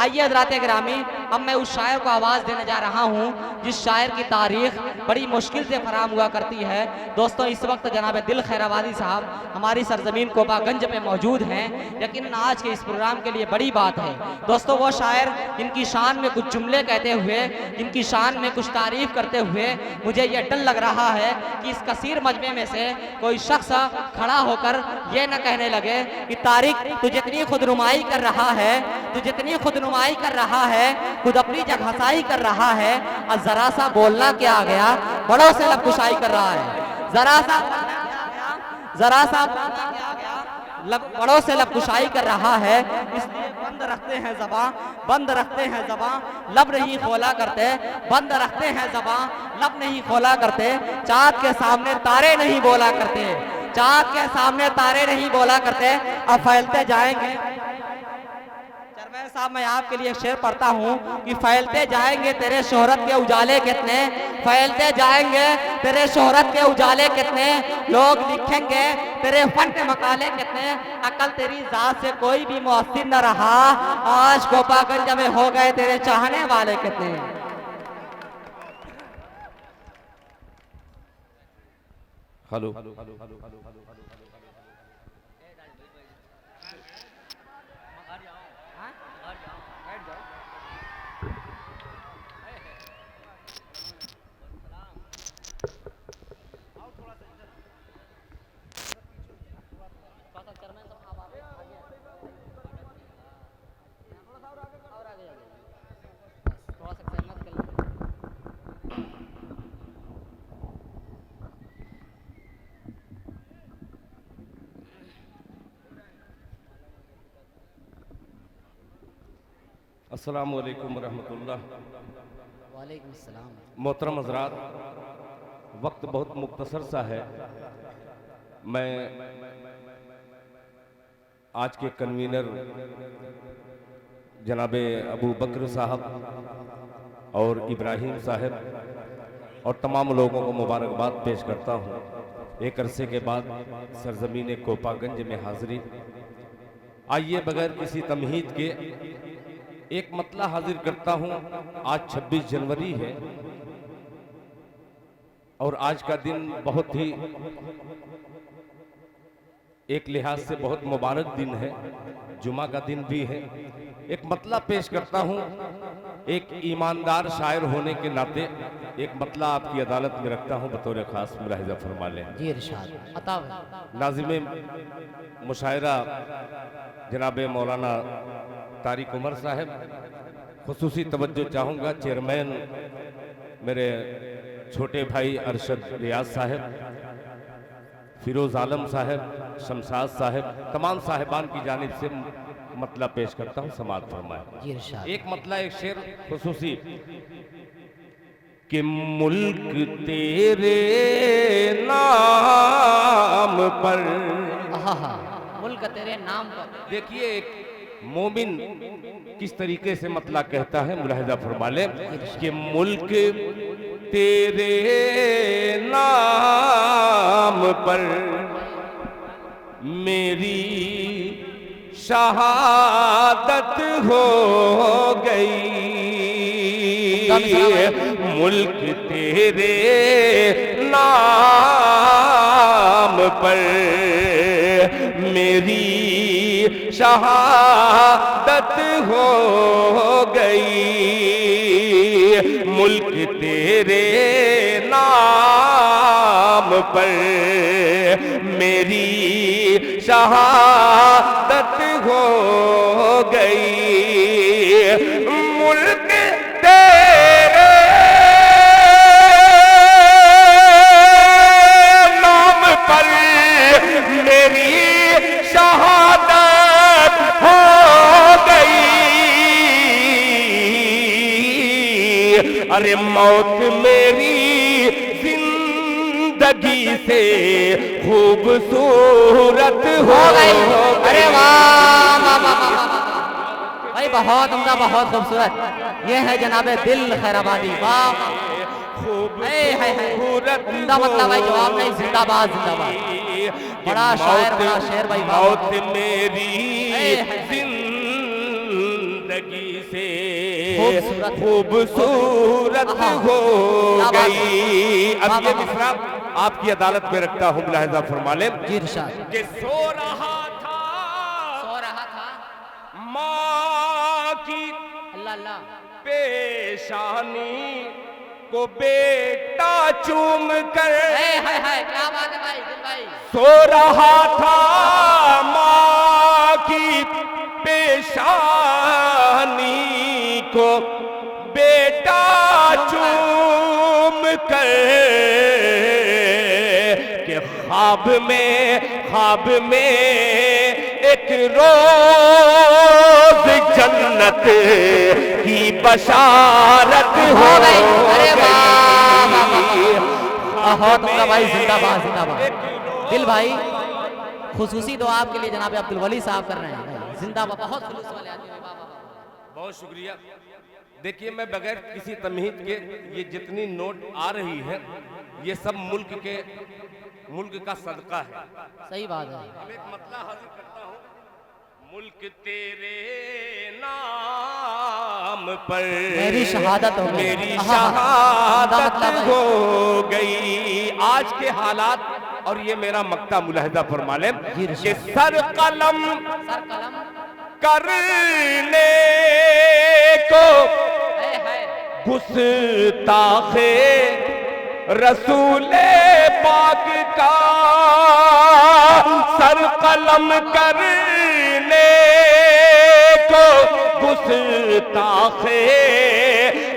आइए हज़रात गिरामी, अब मैं उस शायर को आवाज़ देने जा रहा हूँ जिस शायर की तारीख बड़ी मुश्किल से फराम हुआ करती है। दोस्तों, इस वक्त जनाब दिल खैराबादी साहब हमारी सरजमीन कोपागंज पे मौजूद हैं। यकीनन आज के इस प्रोग्राम के लिए बड़ी बात है। दोस्तों, वो शायर जिनकी शान में कुछ जुमले कहते हुए, जिनकी शान में कुछ तारीफ़ करते हुए मुझे ये डर लग रहा है कि इस कसीर मजमे में से कोई शख्स खड़ा होकर ये न कहने लगे कि तारिक तू जितनी खुदनुमाई कर रहा है, तू जितनी खुदनुमाई कर रहा है, खुद अपनी जगहसाई कर रहा है, और जरा सा बोलना क्या आ गया, बड़ों से लबकुशाई कर रहा है। जरा सा बड़ों से लबकुशाई कर रहा है, इसलिए बंद रखते हैं ज़बां, बंद रखते हैं ज़बां, लब नहीं खोला करते, बंद रखते हैं ज़बां, लब नहीं खोला करते, चाँद के सामने तारे नहीं बोला करते, चाँद के सामने तारे नहीं बोला करते, अब फैलते जाएंगे। चरमैन साहब, मैं आपके लिए एक शेर पढ़ता हूँ कि फैलते जाएंगे तेरे शोहरत के उजाले कितने, फैलते जाएंगे तेरे शोहरत के उजाले कितने, लोग लिखेंगे तेरे फन के मकाले कितने, अकल तेरी जात से कोई भी मुअस्सिर न रहा, आज कोपागंज में हो गए तेरे चाहने वाले कितने। हेलो, अस्सलामु अलैकुम रहमतुल्लाह। वालेकुम सलाम। मोहतरम हज़रात, वक्त बहुत मुख्तसर सा है। मैं आज के कन्वीनर जनाबे अबू बकर साहब और इब्राहिम साहब और तमाम लोगों को मुबारकबाद पेश करता हूँ। एक अरसे के बाद सरजमीन कोपागंज में हाज़िरी। आइए बगैर किसी तमहीद के एक मतला हाजिर करता हूं। आज 26 जनवरी है और आज का दिन बहुत ही एक लिहाज से बहुत मुबारक दिन है, जुमा का दिन भी है। एक मतला पेश करता हूं। एक ईमानदार शायर होने के नाते एक मतला आपकी अदालत में रखता हूं, बतौर खास मुलाहिजा फरमा लें। जी इरशाद। नाज़िमे मुशायरा जनाब मौलाना तारिक उमर साहब, खुसूसी तवज्जो चाहूँगा चेयरमैन मेरे छोटे भाई अरशद रियाज साहब, फिरोज़ आलम साहब, शमशाद साहब, तमाम साहिबान की जानिब से मतला पेश करता हूँ, समाअत फरमाएं। एक मतला, एक शेर खुसूसी कि मुल्क तेरे नाम पर, मुल्क तेरे नाम पर। देखिए एक मोमिन किस तरीके से मतला कहता है, मुलाहिजा फरमा ले कि मुल्क तेरे नाम पर मेरी शहादत हो गई, मुल्क तेरे नाम पर मेरी शहादत हो गई, मुल्क तेरे नाम पर मेरी शहादत हो गई, मुल्क तेरे नाम पर मेरी शहादत हो गई। अरे मौत मेरी जिंदगी से खूबसूरत हो गई। अरे वाह भाई, बहुत उम्दा, बहुत खूबसूरत। ये है जनाबे दिल खैराबादी। वाह, खूबसूरत उम्दा मतलब भाई, जवाब नहीं, जिंदाबाद जिंदाबाद। बड़ा शायर, बड़ा शेर भाई। मौत मेरी जिंदगी जिंदगी से खूबसूरत हो गई। अब ये मिसरा आपकी अदालत में रखता हूँ, मुलाहिजा फरमा लें कि सो रहा था माँ की अल्लाह अल्लाह पेशानी को बेटा चूम कर, क्या बात है भाई दिल भाई। सो रहा था माँ की पेशानी को बेटा चूम कर, के ख्वाब में एक रोज जन्नत की बशारत हो गई। अरे वाह भाई, जिंदाबाद जिंदाबाद। दिल भाई खुसूसी दुआ आपके लिए जनाब अब्दुल वली साहब कर रहे हैं, जिंदाबाद। बहुत खुलूस वाले आदमी हैं, वाह वाह। बहुत शुक्रिया। देखिए मैं बगैर किसी तमहीद के ये जितनी नोट आ रही है ये सब मुल्क का सदका है। सही बात है। अब एक मतला हाजिर करता हूँ, मुल्क तेरे नाम पर मेरी शहादत हो गई, मेरी शहादत हो गई। आज के हालात और ये मेरा मक्ता मुलाहिजा फरमा लें कि सर कलम करने को गुस्ताखे रसूले पाक का, सर कलम करने को गुस्ताखे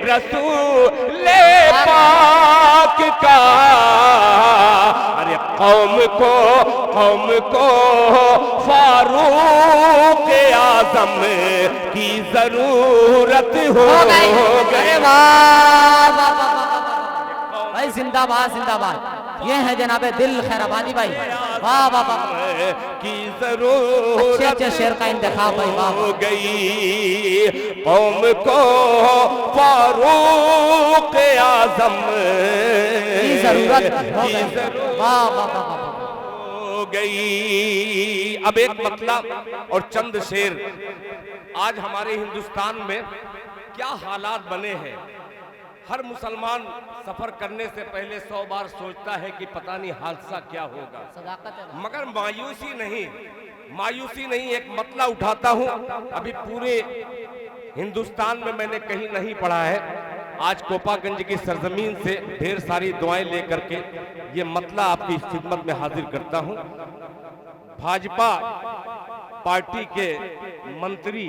रसूले पाक का। अरे कौम को फारूक आजम की जरूरत हो गई। भाई जिंदाबाद जिंदाबाद। ये है जनाबे दिल खैराबादी भाई, वाह वाह वाह की जरूरत अच्छे शेर का इंतखाब भाई, वाह हो गई। कौम को फारूक आजम की जरूरत वाह वाह वाह हो गई। अब एक मतलब और चंद शेर। आज हमारे हिंदुस्तान में क्या हालात बने हैं। हर मुसलमान सफर करने से पहले 100 बार सोचता है कि पता नहीं हादसा क्या होगा, मगर मायूसी नहीं एक मतला उठाता हूं। अभी पूरे हिंदुस्तान में मैंने कहीं नहीं पढ़ा है। आज कोपागंज की सरजमीन से ढेर सारी दुआएं लेकर के ये मतला आपकी खिदमत में हाजिर करता हूं। भाजपा पार्टी के मंत्री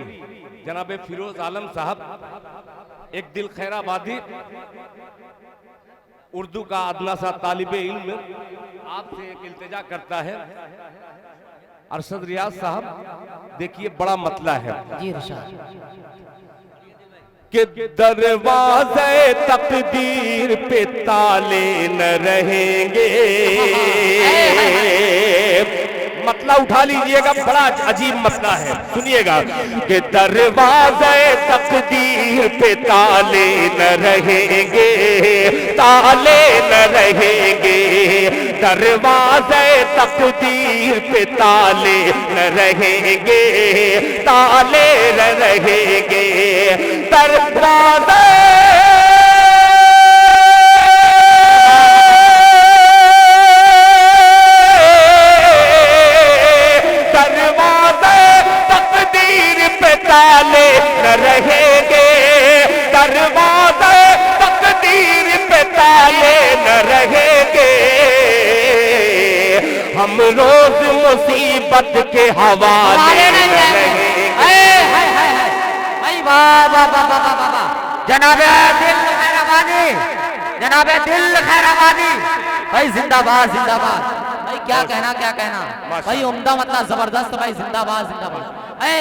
जनाब फिरोज आलम साहब एक दिल खैराबादी उर्दू का अदना सा तालिबे इल्म आपसे एक इल्तिजा करता है। अरशद रियाज साहब देखिए बड़ा मतला है कि दरवाज़े तकदीर पे ताले न रहेंगे। मतला उठा लीजिएगा, बड़ा अजीब मसला है, सुनिएगा कि दरवाज़े तकदीर पे ताले न रहेंगे, ताले न रहेंगे। दरवाज़े तकदीर पे ताले न रहेंगे, ताले न रहेंगे। दरवाज़े ताले न रहेंगे, दरवाज़े तकदीर पे ताले न रहेंगे। हम रोज मुसीबत के हवाले न रहेंगे। जनाबे दिल खैराबादी, जनाबे दिल खैराबादी भाई, जिंदाबाद जिंदाबाद भाई। क्या कहना भाई, उम्दा मतलब जबरदस्त भाई, जिंदाबाद जिंदाबाद। है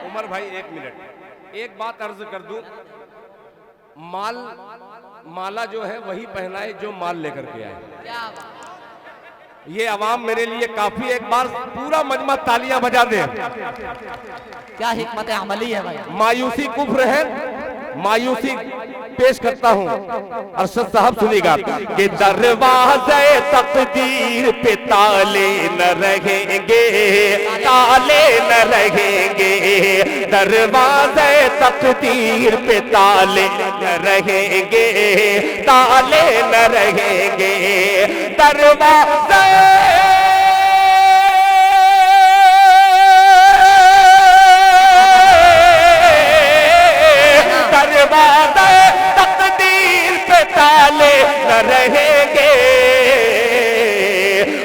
उमर भाई एक मिनट, एक बात अर्ज कर दूं। माला जो है वही पहनाए जो माल लेकर के आए। ये अवाम मेरे लिए काफी, एक बार पूरा मजमा तालियां बजा दे। क्या हिकमत अमली है भाई। मायूसी कुफ्र है, मायूसी पेश करता हूँ। अरशद साहब सुनिएगा कि दरवाज़े तकदीर पे ताले न रहेंगे, ताले न रहेंगे, दरवाज़े तकदीर पे ताले न रहेंगे, ताले न रहेंगे, दरवाज़े तकदीर पे ताले न रहेंगे,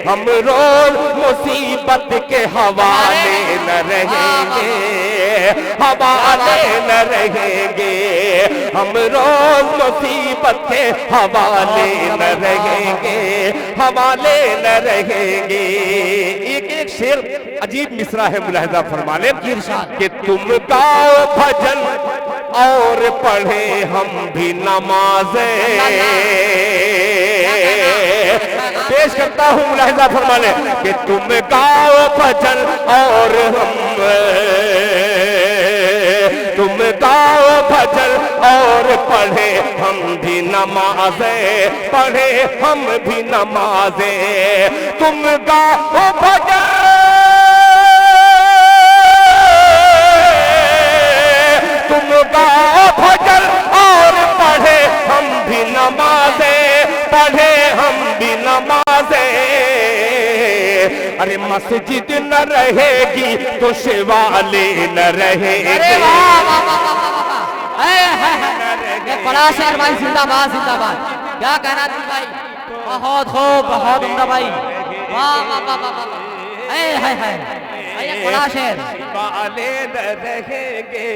हम रोज मुसीबत के हवाले न रहेंगे, हवाले न रहेंगे, हम रोज मुसीबत के हवाले न रहेंगे, हवाले न रहेंगे। एक एक शेर अजीब मिसरा है, मुलाहिजा फरमा लें कि तुम गाओ भजन और पढ़े हम भी नमाज़ें। पेश करता हूँ, मुलाहिजा फरमा लें कि तुम गाओ भजन और तुम गाओ भजन और पढ़े हम भी नमाज़ें, पढ़े हम भी नमाज़ें, तुम गाओ भजन, तुम गाओ भजन और पढ़े हम भी नमाज़ें, पढ़े हम भी नमाज़ें। अरे मस्जिद न रहेगी तो शिवाले न रहेंगे। बड़ा शेर भाई, जिंदाबाद जिंदाबाद। क्या कहना दिल भाई, बहुत खूब, बहुत उम्दा भाई, वाह वाह वाह वाह वाह। बड़ा शेर, शिवाले न रहेंगे,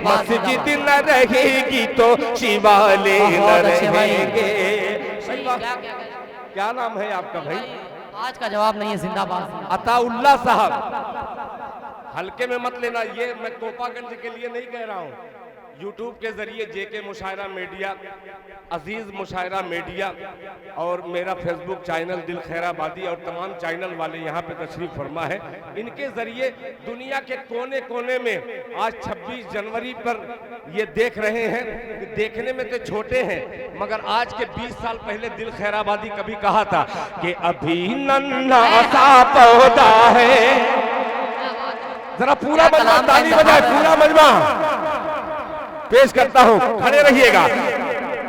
मस्जिद न रहेगी तो शिवाले न रहेंगे। क्या नाम है आपका भाई? आज का जवाब नहीं है, जिंदाबाद। अताउल्लाह साहब, हल्के में मत लेना, ये मैं कोपागंज के लिए नहीं कह रहा हूँ। यूट्यूब के जरिए जेके मुशायरा मीडिया, अजीज मुशायरा मीडिया और मेरा फेसबुक चैनल दिल खैराबादी और तमाम चैनल वाले यहाँ पे तशरीफ फरमा है, इनके जरिए दुनिया के कोने कोने में आज 26 जनवरी पर ये देख रहे हैं। देखने में तो छोटे हैं, मगर आज के 20 साल पहले दिल खैराबादी कभी कहा था कि अभी नन्हा सा पौधा है। जरा पूरा मजमा ताली बजाए, पूरा मजमा पेश करता हूं, खड़े रहिएगा।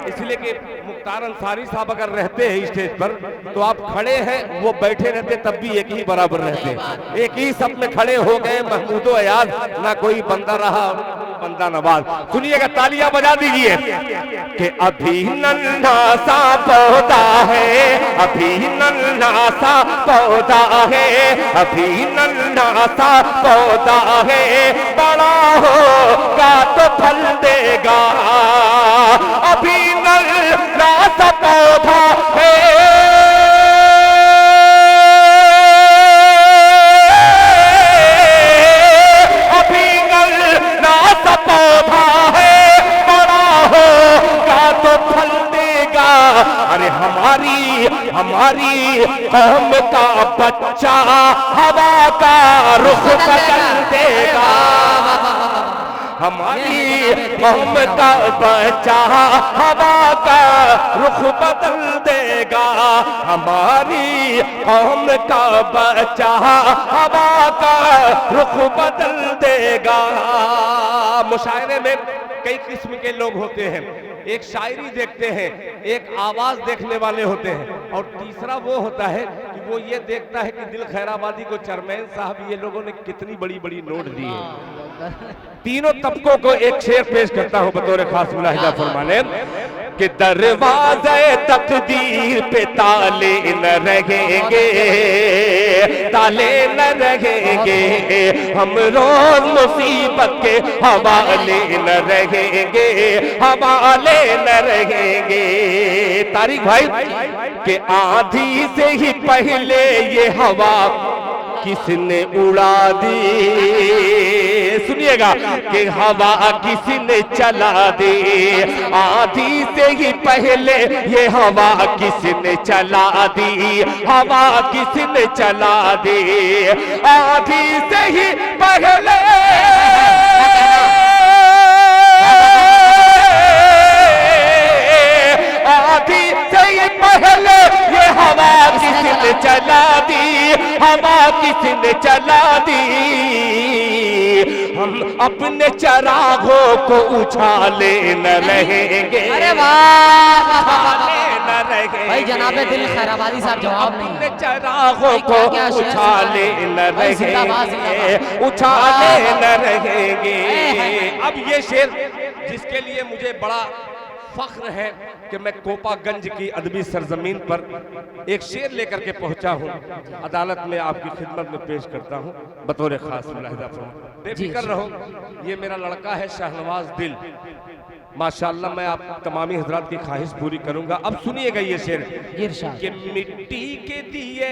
इसलिए कि मुख्तार अंसारी साहब अगर रहते हैं स्टेज पर तो आप खड़े हैं, वो बैठे रहते तब भी एक ही बराबर रहते। एक ही सब में खड़े हो गए, महमूद अयाज, ना कोई बंदा रहा बंदा नवाज। सुनिएगा, तालियां बजा दीजिए कि अभी नन्हा सा पौधा है, अभी नन्हा सा पौधा है, अभी नन्हा सा पौधा है, बड़ा होगा तो फल देगा, अभी नन्हा सा पौधा है, अभी नन्हा सा पौधा है, बड़ा होगा तो फल देगा। अरे हमारी हमारी कौम का बच्चा हवा का रुख बदल देगा, हमारी कौम का बच्चा हवा का रुख बदल देगा, हमारी कौम का बच्चा हवा का रुख बदल देगा। मुशायरे में कई किस्म के लोग होते हैं, एक शायरी देखते हैं, एक आवाज देखने वाले होते हैं, और तीसरा वो होता है कि वो ये देखता है कि दिल खैराबादी को चेयरमैन साहब ये लोगों ने कितनी बड़ी बड़ी नोट दी है। तीनों तबकों को एक शेर पेश करता हूं बतौर खास मुलाहिजा फरमाने कि दरवाज़े तकदीर पे ताले न रहेंगे, ताले न रहेंगे, हम रोज मुसीबत के हवाले न रहेंगे, हवाले न रहेंगे। तारिक भाई कि आंधी से ही पहले ये हवा किसने उड़ा दी, सुनिएगा कि हवा किसने चला दी, आंधी से ही पहले ये हवा किसने चला दी, हवा किसने चला दी, आंधी से ही पहले हवा किसने चला दी, हम अपने चरागों को उछाले न रहेंगे। अरे वाह न रहेंगे भाई, जनाबे दिल खैराबादी साहब जवाब नहीं अपने चरागों को उछाले न रहेंगे, उछाले न रहेंगे। अब ये शेर जिसके लिए मुझे बड़ा फख्र है कि मैं कोपागंज की अदबी सरजमीन पर एक शेर लेकर के पहुंचा हूं, अदालत में आपकी खिदमत में पेश करता हूं बतौर खास मुलाहिजा फरमा। बेफिक्र रहो, ये मेरा लड़का है शाहनवाज दिल, माशाअल्लाह। मैं आप तमामी हजरात की ख्वाहिश पूरी करूंगा। अब सुनिएगा ये शेर कि मिट्टी के दिए,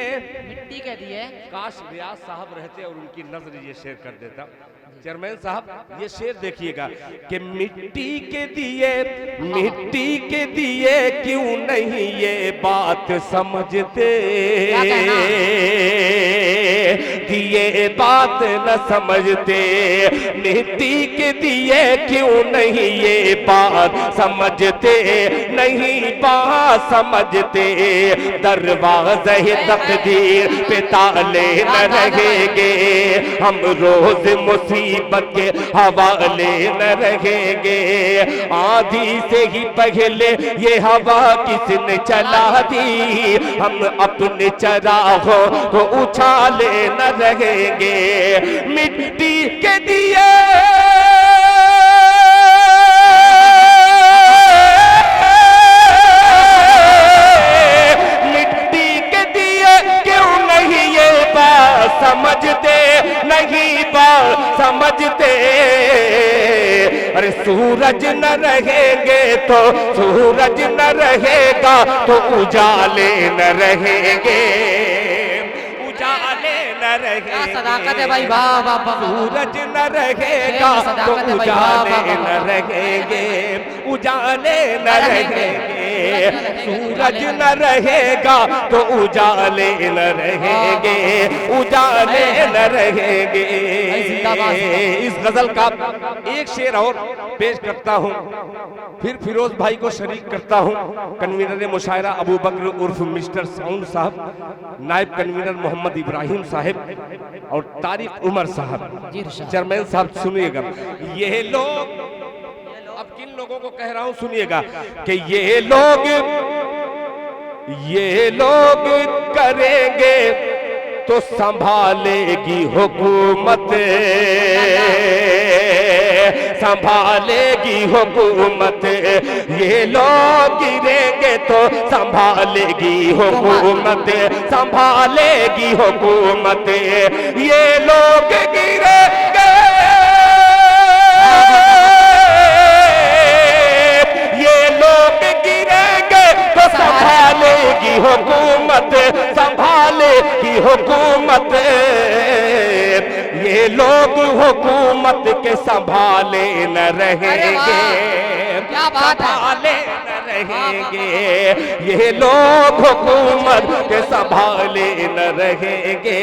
मिट्टी के दिए, काश रियाज साहब रहते और उनकी नजर ये शेर कर देता। चेयरमैन साहब ये शेर देखिएगा कि मिट्टी के दिए, मिट्टी के दिए क्यों नहीं ये बात समझते, दिए बात न समझते, मिट्टी के दिए क्यों नहीं ये बात समझते, नहीं बात समझते, दरवाज़े तकदीर पे ताले न रहेंगे, हम रोज मुसीबत के हवाले न रहेंगे, आधी से ही पहले ये हवा किसने चला दी, हम अपने चरागों को उछाले न रहेंगे, मिट्टी के दिए समझते, नहीं बात समझते, अरे सूरज न रहेंगे तो सूरज न रहेगा तो उजाले न रहेंगे, उजाले न रहेंगे। सदाकत है भाई, वाह वाह वाह। सूरज न रहेगा तो उजाले न रहेंगे, उजाले न रहेंगे, सूरज न रहेगा तो उजाले न रहेंगे, उजाले न रहेंगे। इस गजल का एक शेर और पेश करता हूँ, फिर फिरोज भाई को शरीक करता हूँ। कन्वीनर मुशायरा अबू बकर उर्फ मिस्टर साउंड साहब, नायब कन्वीनर मोहम्मद इब्राहिम साहब और तारिक उमर साहब। चेयरमैन साहब सुनिएगा, ये लोग, अब किन लोगों को कह रहा हूं सुनिएगा कि ये लोग करेंगे तो संभालेगी हुकूमत, संभालेगी हुकूमत, ये लोग गिरेंगे तो संभालेगी हुकूमत, संभालेगी हुकूमत, ये लोग गिरेंगे, ये लोग गिरेंगे तो संभालेगी हुकूमत, संभालेगी हुकूमत, ये लोग हुकूमत के संभाले न रहेंगे, संभाले न रहेंगे, ये लोग हुकूमत के संभाले न रहेंगे,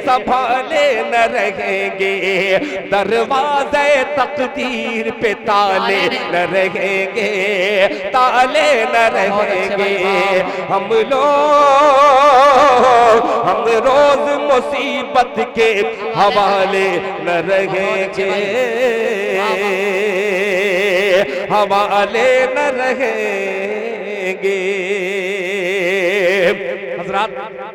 संभाले न रहेंगे, दरवाज़े तकदीर पे ताले न रहेंगे, ताले न रहेंगे, हम रोज मुसीबत के हवाले न रहेंगे, हवाले न रहेंगे। हज़रात